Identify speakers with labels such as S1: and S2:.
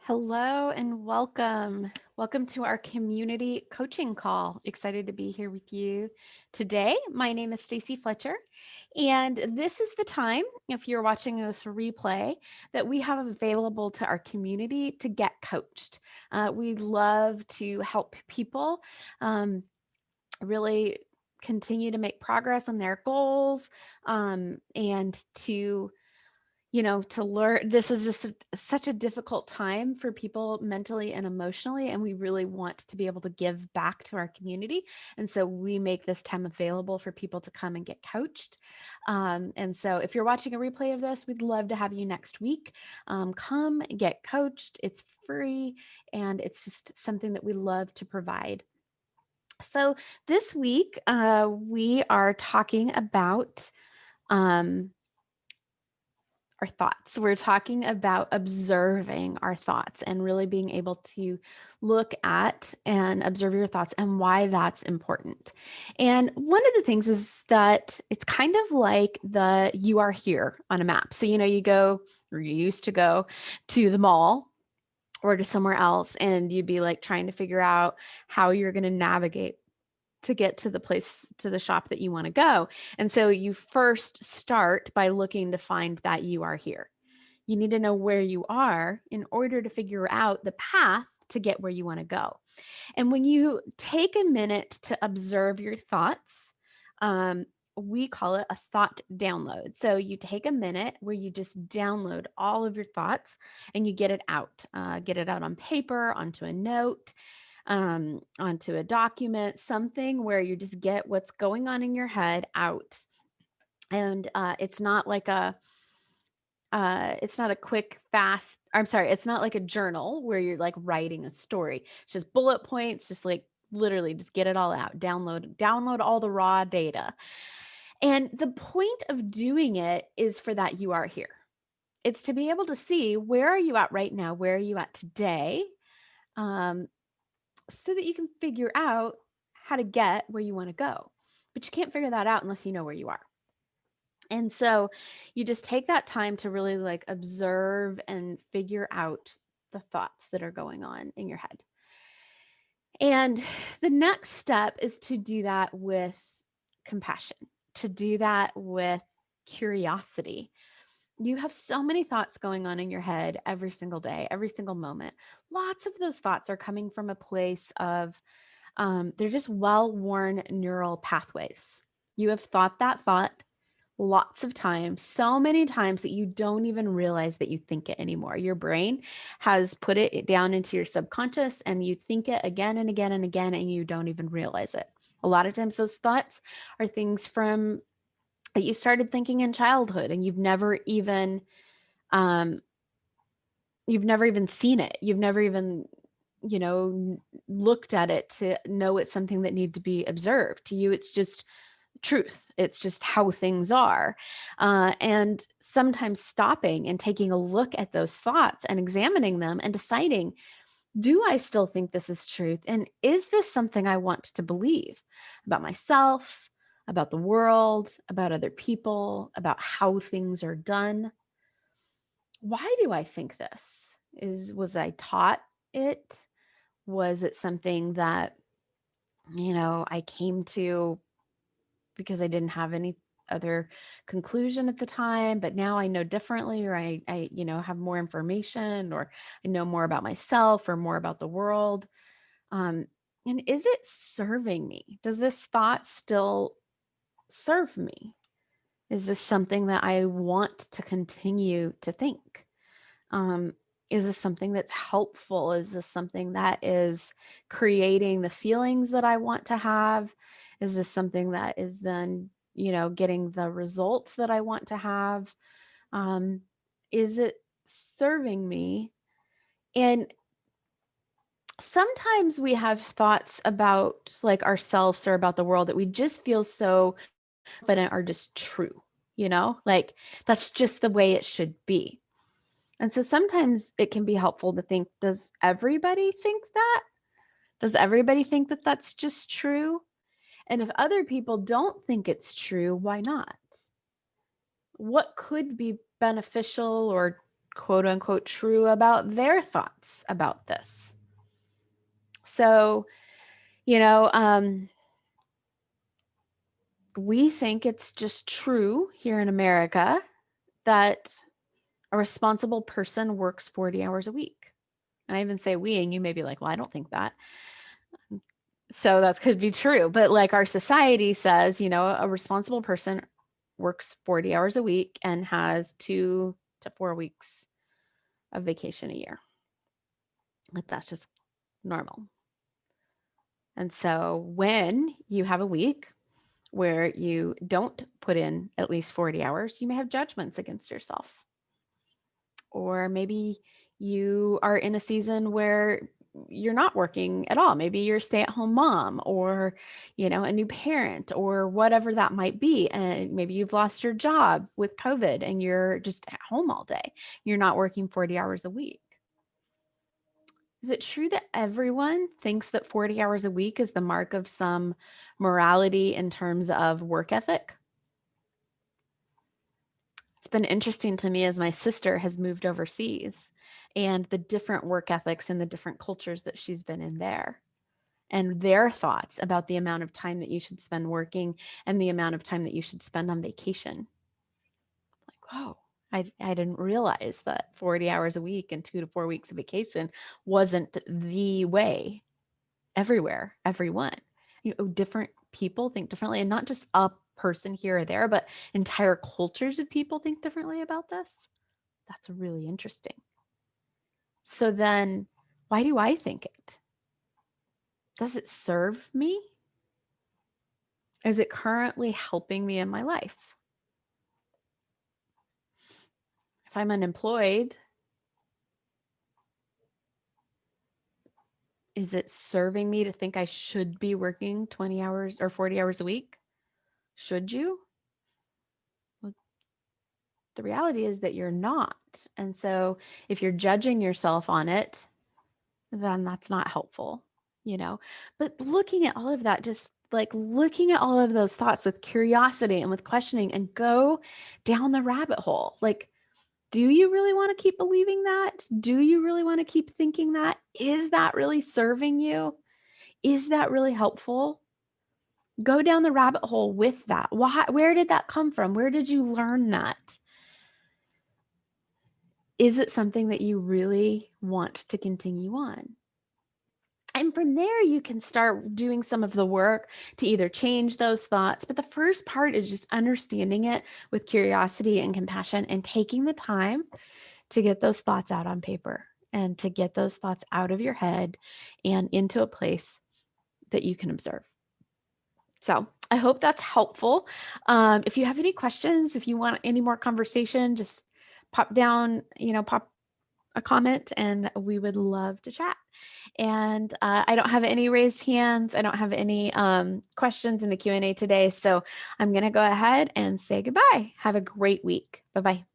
S1: Hello and welcome. Welcome to our community coaching call. Excited to be here with you today. My name is Stacie Fletcher, and this is the time, if you're watching this replay, that we have available to our community to get coached. We love to help people really continue to make progress on their goals and to learn. This is just such a difficult time for people mentally and emotionally, and we really want to be able to give back to our community. And so we make this time available for people to come and get coached. And so if you're watching a replay of this, we'd love to have you next week. Come get coached. It's free, and it's just something that we love to provide. So this week, we are talking about our thoughts. We're talking about observing our thoughts and really being able to look at and observe your thoughts and why that's important. And one of the things is that it's kind of like the you are here on a map. So, you go, or you used to go to the mall or to somewhere else, and you'd be like trying to figure out how you're going to navigate to get to the place, to the shop that you want to go. And so you first start by looking to find that you are here. You need to know where you are in order to figure out the path to get where you want to go. And when you take a minute to observe your thoughts, we call it a thought download. So you take a minute where you just download all of your thoughts and you get it out on paper, onto a note, onto a document, something where you just get what's going on in your head out. And it's not a quick, fast, I'm sorry, it's not like a journal where you're like writing a story. It's just bullet points, just like literally just get it all out, download all the raw data. And the point of doing it is for that you are here. It's to be able to see, where are you at right now? Where are you at today? So that you can figure out how to get where you want to go. But you can't figure that out unless you know where you are. And so you just take that time to really like observe and figure out the thoughts that are going on in your head. And the next step is to do that with compassion, to do that with curiosity. You have so many thoughts going on in your head every single day, every single moment. Lots of those thoughts are coming from a place of, they're just well-worn neural pathways. You have thought that thought lots of times, so many times that you don't even realize that you think it anymore. Your brain has put it down into your subconscious and you think it again and again and again, and you don't even realize it. A lot of times those thoughts are things from that you started thinking in childhood, and um, you've never even seen it. You've never even, looked at it to know it's something that needs to be observed. To you, it's just truth. It's just how things are. And sometimes stopping and taking a look at those thoughts and examining them and deciding, do I still think this is truth? And is this something I want to believe about myself, about the world, about other people, about how things are done? Why do I think this? Was I taught it? Was it something that, I came to because I didn't have any other conclusion at the time, but now I know differently, or I have more information, or I know more about myself or more about the world. And is it serving me? Does this thought still serve me? Is this something that I want to continue to think? Um, is this something that's helpful? Is this something that is creating the feelings that I want to have? Is this something that is then, getting the results that I want to have? Um, is it serving me? And sometimes we have thoughts about like ourselves or about the world that we just feel so confident are just true, like that's just the way it should be. And so sometimes it can be helpful to think, does everybody think that? Does everybody think that that's just true? And if other people don't think it's true, why not? What could be beneficial or quote unquote true about their thoughts about this. So, you know, we think it's just true here in America that a responsible person works 40 hours a week. And I even say we, and you may be like, well, I don't think that. So that could be true. But like our society says, you know, a responsible person works 40 hours a week and has 2 to 4 weeks of vacation a year. Like that's just normal. And so when you have a week where you don't put in at least 40 hours, you may have judgments against yourself. Or maybe you are in a season where you're not working at all. Maybe you're a stay-at-home mom or, you know, a new parent or whatever that might be. And maybe you've lost your job with COVID and you're just at home all day. You're not working 40 hours a week. Is it true that everyone thinks that 40 hours a week is the mark of some morality in terms of work ethic? It's been interesting to me as my sister has moved overseas and the different work ethics and the different cultures that she's been in there and their thoughts about the amount of time that you should spend working and the amount of time that you should spend on vacation. Like, whoa, I didn't realize that 40 hours a week and 2 to 4 weeks of vacation wasn't the way everywhere, everyone. You know, different people think differently, and not just a person here or there, but entire cultures of people think differently about this. That's really interesting. So then, why do I think it? Does it serve me? Is it currently helping me in my life? If I'm unemployed, is it serving me to think I should be working 20 hours or 40 hours a week? Should you? Well, the reality is that you're not. And so if you're judging yourself on it, then that's not helpful, you know? But looking at all of that, just like looking at all of those thoughts with curiosity and with questioning and go down the rabbit hole. Like, do you really want to keep believing that? Do you really want to keep thinking that? Is that really serving you? Is that really helpful? Go down the rabbit hole with that. Why, where did that come from? Where did you learn that? Is it something that you really want to continue on? And from there, you can start doing some of the work to either change those thoughts. But the first part is just understanding it with curiosity and compassion and taking the time to get those thoughts out on paper and to get those thoughts out of your head and into a place that you can observe. So I hope that's helpful. If you have any questions, if you want any more conversation, just pop down, pop a comment and we would love to chat. And I don't have any raised hands. I don't have any questions in the Q&A today. So I'm going to go ahead and say goodbye. Have a great week. Bye-bye.